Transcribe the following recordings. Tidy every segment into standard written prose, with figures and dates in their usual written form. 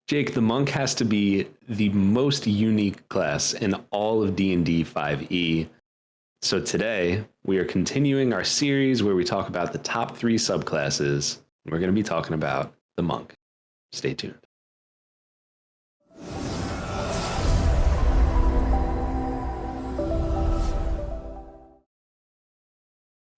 Jake, the monk has to be the most unique class in all of D&D 5e. So today, we are continuing our series where we talk about the top 3 subclasses. We're going to be talking about the monk. Stay tuned.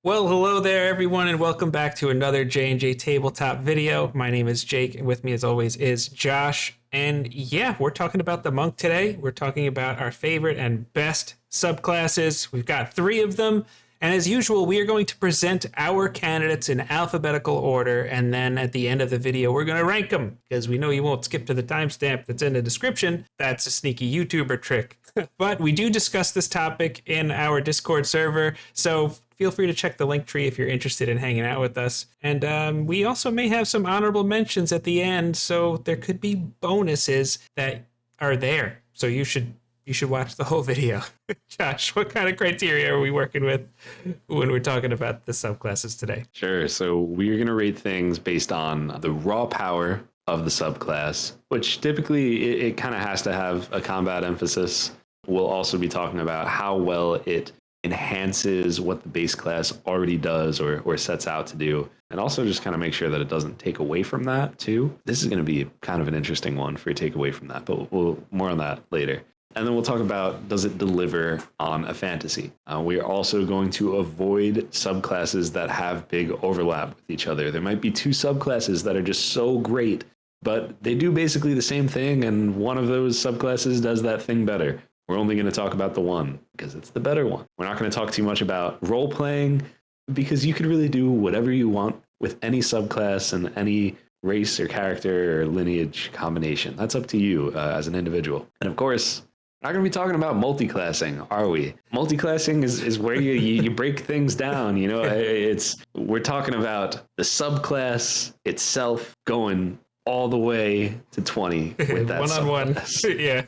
Well, hello there, everyone, and welcome back to another J&J Tabletop video. My name is Jake, and with me, as always, is Josh. And yeah, we're talking about the monk today. We're talking about our favorite and best subclasses. We've got 3 of them. And as usual, we are going to present our candidates in alphabetical order. And then at the end of the video, we're going to rank them because we know you won't skip to the timestamp that's in the description. That's a sneaky YouTuber trick. But we do discuss this topic in our Discord server. So feel free to check the link tree if you're interested in hanging out with us. And we also may have some honorable mentions at the end. So there could be bonuses that are there. So you should watch the whole video. Josh, what kind of criteria are we working with when we're talking about the subclasses today? Sure. So we're going to rate things based on the raw power of the subclass, which typically it kind of has to have a combat emphasis. We'll also be talking about how well it enhances what the base class already does or sets out to do. And also just kind of make sure that it doesn't take away from that too. This is going to be kind of an interesting one for you to take away from that, but we'll more on that later. And then we'll talk about, does it deliver on a fantasy? We are also going to avoid subclasses that have big overlap with each other. There might be 2 subclasses that are just so great, but they do basically the same thing, and one of those subclasses does that thing better. We're only going to talk about the one because it's the better one. We're not going to talk too much about role-playing because you could really do whatever you want with any subclass and any race or character or lineage combination. That's up to you as an individual. And of course, we're not going to be talking about multiclassing, are we? Multiclassing is where you break things down. You know, we're talking about the subclass itself going all the way to 20 with that one-on-one. Yeah.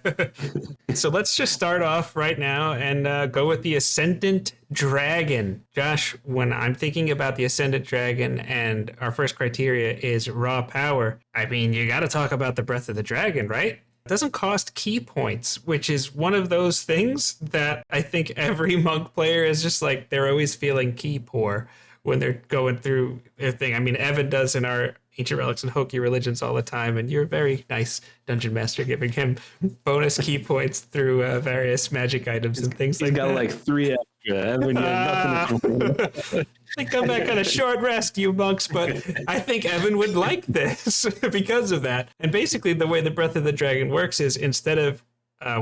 So let's just start off right now and go with the Ascendant Dragon. Josh, when I'm thinking about the Ascendant Dragon and our first criteria is raw power, I mean, you got to talk about the Breath of the Dragon, right? It doesn't cost key points, which is one of those things that I think every monk player is just like, they're always feeling key poor when they're going through their thing. I mean, Evan does in our Ancient Relics and Hokey Religions all the time, and you're a very nice dungeon master, giving him bonus key points through various magic items and things like that. He's got like 3 extra. Evan, you have nothing. They come back on a short rest, you monks, but I think Evan would like this because of that. And basically, the way the Breath of the Dragon works is instead of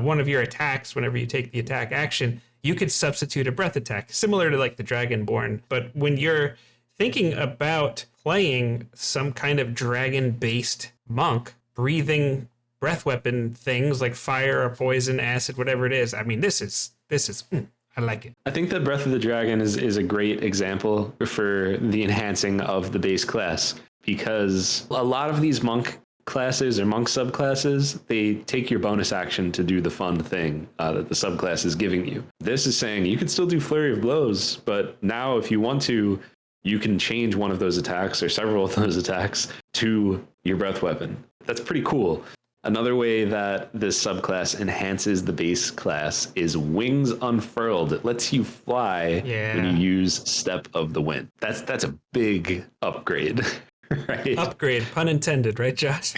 one of your attacks, whenever you take the attack action, you could substitute a breath attack, similar to like the Dragonborn. But when you're thinking about playing some kind of dragon-based monk, breathing breath weapon things like fire or poison, acid, whatever it is, I mean, this is I like it. I think that Breath of the Dragon is a great example for the enhancing of the base class, because a lot of these monk classes or monk subclasses, they take your bonus action to do the fun thing that the subclass is giving you. This is saying you can still do Flurry of Blows, but now if you want to, you can change one of those attacks or several of those attacks to your breath weapon. That's pretty cool. Another way that this subclass enhances the base class is Wings Unfurled. It lets you fly when you use Step of the Wind. That's a big upgrade. Right? Upgrade, pun intended, right, Josh?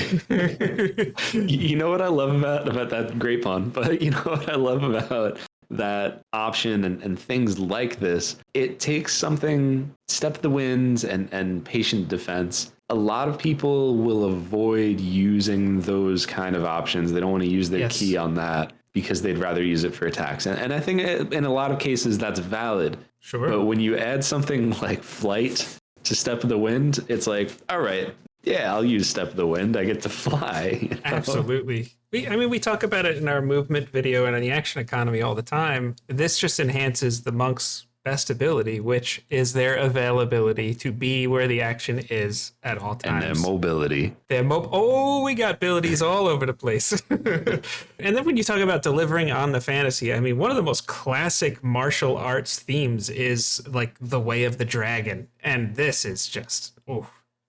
You know what I love about that, great pun, but you know what I love about that option and things like this, it takes something, Step the Winds and Patient Defense. A lot of people will avoid using those kind of options. They don't want to use their key on that because they'd rather use it for attacks. And I think in a lot of cases that's valid. Sure. But when you add something like Flight to Step of the Wind, it's like, all right, yeah, I'll use Step of the Wind. I get to fly. You know? Absolutely. We talk about it in our movement video and in the action economy all the time. This just enhances the monk's best ability, which is their availability to be where the action is at all times. And their mobility. We got abilities all over the place. And then when you talk about delivering on the fantasy, I mean, one of the most classic martial arts themes is like the Way of the Dragon. And this is just,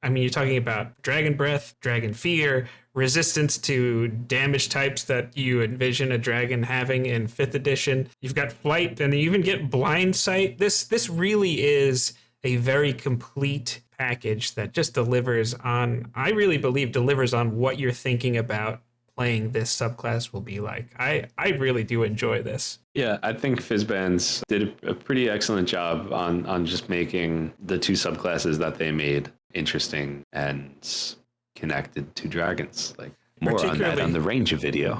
I mean, you're talking about Dragon Breath, Dragon Fear, resistance to damage types that you envision a dragon having in 5th edition. You've got flight, and you even get blind sight. This really is a very complete package that just delivers on, I really believe, delivers on what you're thinking about playing this subclass will be like. I really do enjoy this. Yeah, I think Fizzbands did a pretty excellent job on just making the 2 subclasses that they made interesting and connected to dragons. Like, more on that on the Ranger video.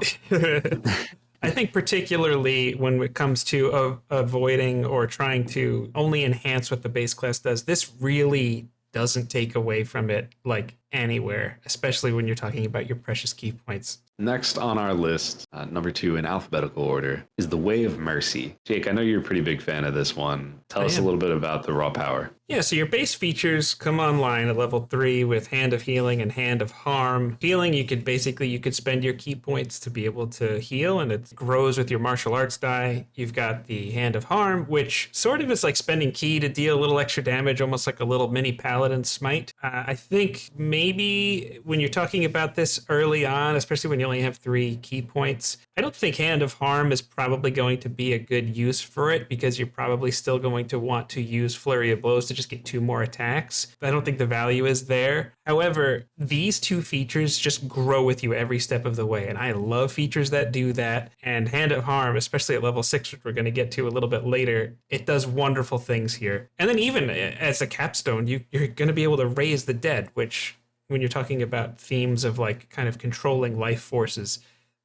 I think particularly when it comes to avoiding or trying to only enhance what the base class does, this really doesn't take away from it like anywhere, especially when you're talking about your precious key points. Next on our list, number 2 in alphabetical order, is the Way of Mercy. Jake, I know you're a pretty big fan of this one. Tell us a little bit about the raw power. Yeah, so your base features come online at level 3 with Hand of Healing and Hand of Harm. Healing, you could spend your key points to be able to heal, and it grows with your martial arts die. You've got the Hand of Harm, which sort of is like spending key to deal a little extra damage, almost like a little mini paladin smite. I think maybe when you're talking about this early on, especially when you only have 3 key points, I don't think Hand of Harm is probably going to be a good use for it, because you're probably still going to want to use Flurry of Blows to just get 2 more attacks. I don't think the value is there. However, these 2 features just grow with you every step of the way, and I love features that do that. And Hand of Harm, especially at level 6, which we're going to get to a little bit later, it does wonderful things here. And then even as a capstone, you're going to be able to raise the dead, which, when you're talking about themes of like kind of controlling life forces,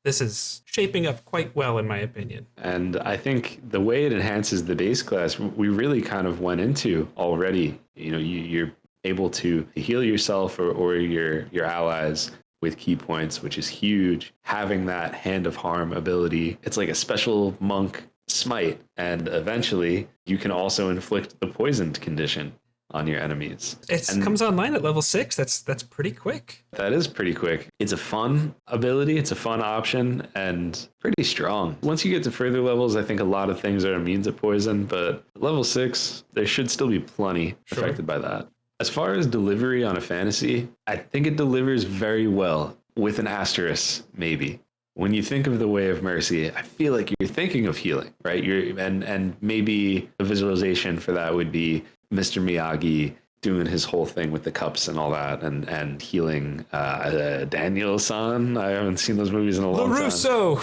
this is shaping up quite well, in my opinion. And I think the way it enhances the base class, we really kind of went into already. You know, you're able to heal yourself or your allies with key points, which is huge. Having that Hand of Harm ability, it's like a special monk smite, and eventually you can also inflict the poisoned condition on your enemies. It comes online at level 6. That's pretty quick. That is pretty quick. It's a fun ability. It's a fun option and pretty strong. Once you get to further levels, I think a lot of things are immune to poison, but level 6, there should still be plenty affected by that. As far as delivery on a fantasy, I think it delivers very well, with an asterisk, maybe. When you think of the Way of Mercy, I feel like you're thinking of healing, right? And maybe a visualization for that would be Mr. Miyagi doing his whole thing with the cups and all that, and healing Daniel-san. I haven't seen those movies in a long time. LaRusso!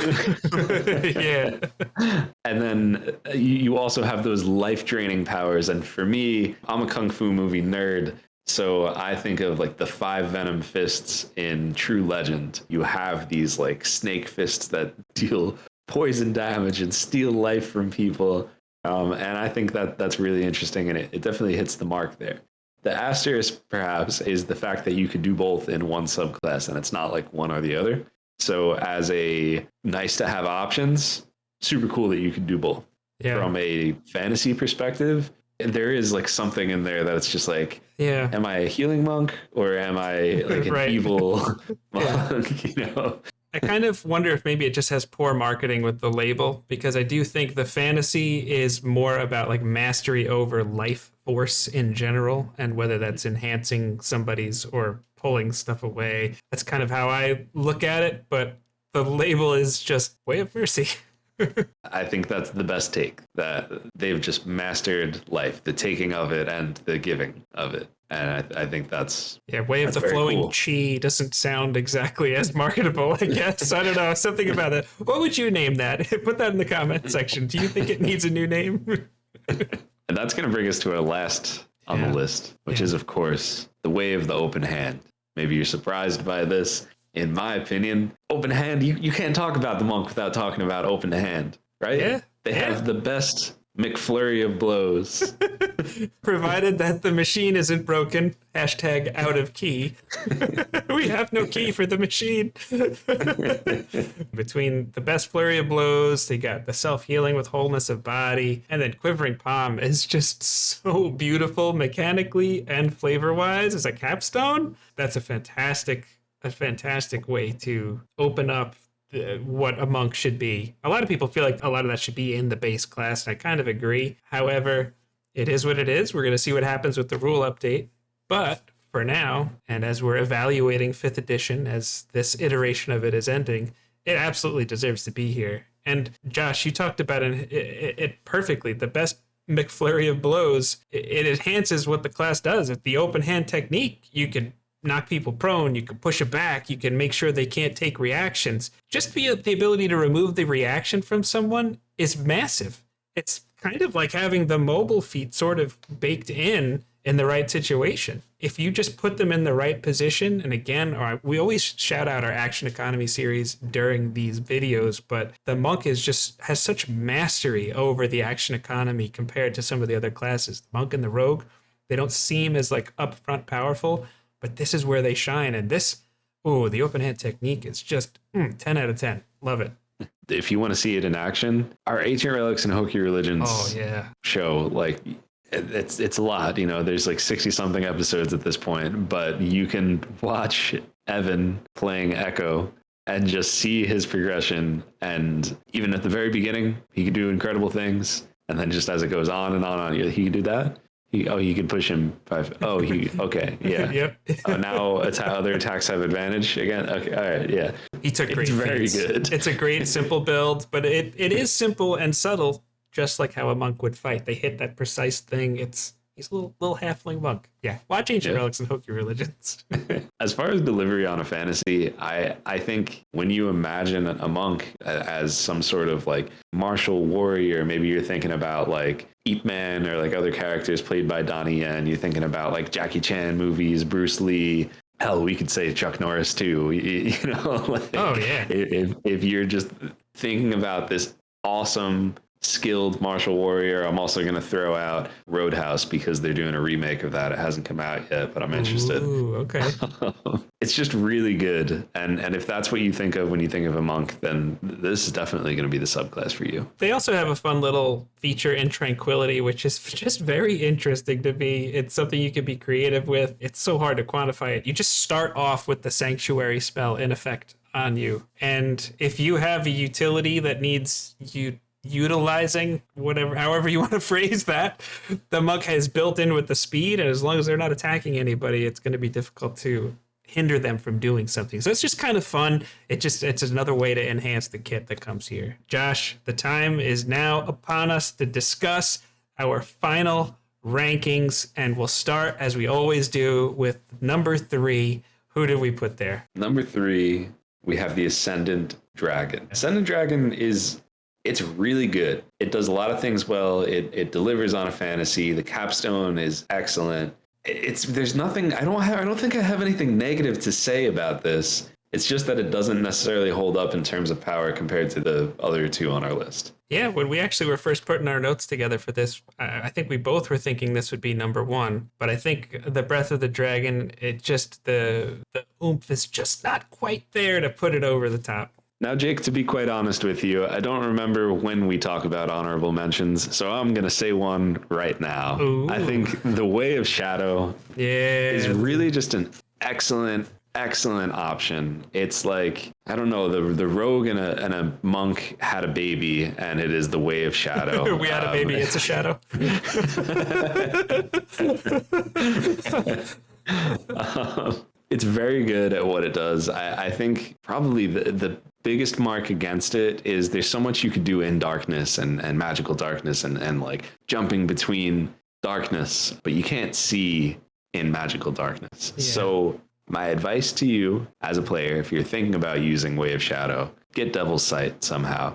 Yeah. And then you also have those life-draining powers. And for me, I'm a Kung Fu movie nerd, so I think of like the 5 Venom fists in True Legend. You have these like snake fists that deal poison damage and steal life from people. And I think that's really interesting, and it definitely hits the mark there. The asterisk, perhaps, is the fact that you could do both in one subclass, and it's not like one or the other. So as a nice to have options, super cool that you could do both. Yeah. From a fantasy perspective, there is like something in there that's just like, am I a healing monk or am I like an evil monk, you know? I kind of wonder if maybe it just has poor marketing with the label, because I do think the fantasy is more about like mastery over life force in general, and whether that's enhancing somebody's or pulling stuff away. That's kind of how I look at it, but the label is just Way of Mercy. I think that's the best take, that they've just mastered life, the taking of it and the giving of it. And I think that's... Yeah, Way of the Flowing Chi doesn't sound exactly as marketable, I guess. I don't know, something about it. What would you name that? Put that in the comment section. Do you think it needs a new name? And that's going to bring us to our last on the list, which is, of course, the Way of the Open Hand. Maybe you're surprised by this. In my opinion, open hand, you can't talk about the monk without talking about open hand, right? Yeah. They have the best McFlurry of blows. Provided that the machine isn't broken. Hashtag out of key. We have no key for the machine. Between the best flurry of blows, they got the self-healing with wholeness of body, and then Quivering Palm is just so beautiful mechanically and flavor-wise as a capstone. That's a fantastic way to open up what a monk should be. A lot of people feel like a lot of that should be in the base class, and I kind of agree. However, it is what it is. We're going to see what happens with the rule update. But for now, and as we're evaluating 5th edition, as this iteration of it is ending, it absolutely deserves to be here. And Josh, you talked about it perfectly. The best McFlurry of blows, it enhances what the class does. At the open hand technique, you can knock people prone, you can push it back, you can make sure they can't take reactions. Just the ability to remove the reaction from someone is massive. It's kind of like having the mobile feat sort of baked in the right situation. If you just put them in the right position, and again, we always shout out our action economy series during these videos, but the monk has such mastery over the action economy compared to some of the other classes. The monk and the rogue, they don't seem as like upfront powerful, but this is where they shine. And the open hand technique is just 10 out of 10. Love it. If you want to see it in action, our Ancient Relics and Hokey Religions show, like, it's a lot, there's like 60 something episodes at this point, but you can watch Evan playing Echo and just see his progression. And even at the very beginning, he could do incredible things. And then just as it goes on and on, he could do that. You could push him 5. Okay, yeah. Yep. Now other attacks have advantage again. Okay, all right, yeah. He took great. It's very good. It's a great simple build, but it is simple and subtle, just like how a monk would fight. They hit that precise thing. He's a little halfling monk. Yeah, watch Ancient Relics and Hokey Religions. As far as delivery on a fantasy, I think when you imagine a monk as some sort of like martial warrior, maybe you're thinking about like Ip Man or like other characters played by Donnie Yen. You're thinking about like Jackie Chan movies, Bruce Lee. Hell, we could say Chuck Norris too. Like, oh yeah. If you're just thinking about this awesome, skilled martial warrior, I'm also going to throw out Roadhouse because they're doing a remake of that. It hasn't come out yet, but I'm interested. Ooh, okay. It's just really good. And if that's what you think of when you think of a monk, then this is definitely going to be the subclass for you. They also have a fun little feature in Tranquility, which is just very interesting to me. It's something you can be creative with. It's so hard to quantify it. You just start off with the Sanctuary spell in effect on you. And if you have a utility that needs you utilizing however you want to phrase that, the monk has built in with the speed, and as long as they're not attacking anybody, it's going to be difficult to hinder them from doing something. So it's just kind of fun. It's another way to enhance the kit that comes here. Josh, the time is now upon us to discuss our final rankings, and we'll start as we always do with number 3. Who did we put there? Number 3, we have the Ascendant Dragon. Ascendant Dragon it's really good. It does a lot of things well. It delivers on a fantasy. The capstone is excellent. There's nothing, I don't think I have anything negative to say about this. It's just that it doesn't necessarily hold up in terms of power compared to the other 2 on our list. Yeah, when we actually were first putting our notes together for this, I think we both were thinking this would be number 1. But I think the Breath of the Dragon, the oomph is just not quite there to put it over the top. Now, Jake, to be quite honest with you, I don't remember when we talk about honorable mentions, so I'm going to say one right now. Ooh. I think The Way of Shadow is really just an excellent option. It's like, I don't know, the rogue and a monk had a baby, and it is The Way of Shadow. We had a baby, it's a shadow. It's very good at what it does. I think probably the biggest mark against it is there's so much you could do in darkness and magical darkness and like jumping between darkness, but you can't see in magical darkness. Yeah. So my advice to you as a player, if you're thinking about using Way of Shadow, get Devil's Sight somehow,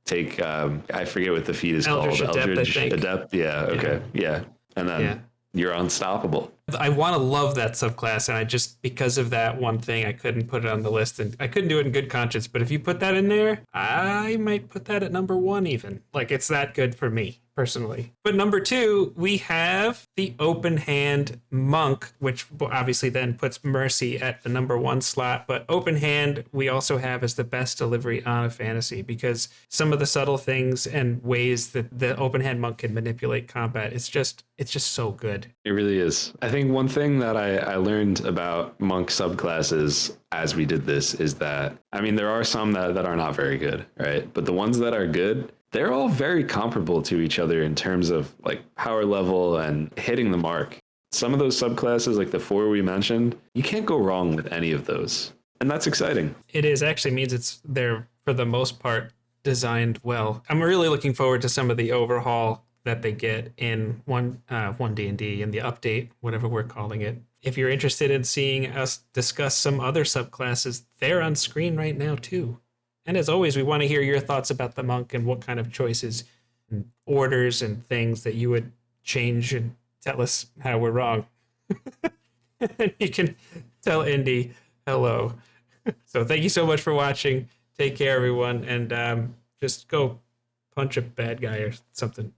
take, I forget what the feat is Eldritch called. Adept, Adept. Yeah. Okay. Yeah. And then you're unstoppable. I want to love that subclass, and I just, because of that one thing, I couldn't put it on the list, and I couldn't do it in good conscience. But if you put that in there, I might put that at number 1 even. Like, it's that good for me, personally. But number 2, we have the Open Hand Monk, which obviously then puts Mercy at the number 1 slot. But Open Hand, we also have as the best delivery on a fantasy, because some of the subtle things and ways that the Open Hand Monk can manipulate combat, it's just so good. It really is. I think one thing that I learned about monk subclasses as we did this is that, I mean, there are some that are not very good, right? But the ones that are good, they're all very comparable to each other in terms of like power level and hitting the mark. some of those subclasses, like the 4 we mentioned, you can't go wrong with any of those. And that's exciting. It is actually means they're, for the most part, designed well. I'm really looking forward to some of the overhaul that they get in one D&D and the update, whatever we're calling it. If you're interested in seeing us discuss some other subclasses, they're on screen right now too. And as always, we want to hear your thoughts about the monk and what kind of choices and orders and things that you would change, and tell us how we're wrong. And you can tell Indy hello. So thank you so much for watching. Take care, everyone, and just go punch a bad guy or something.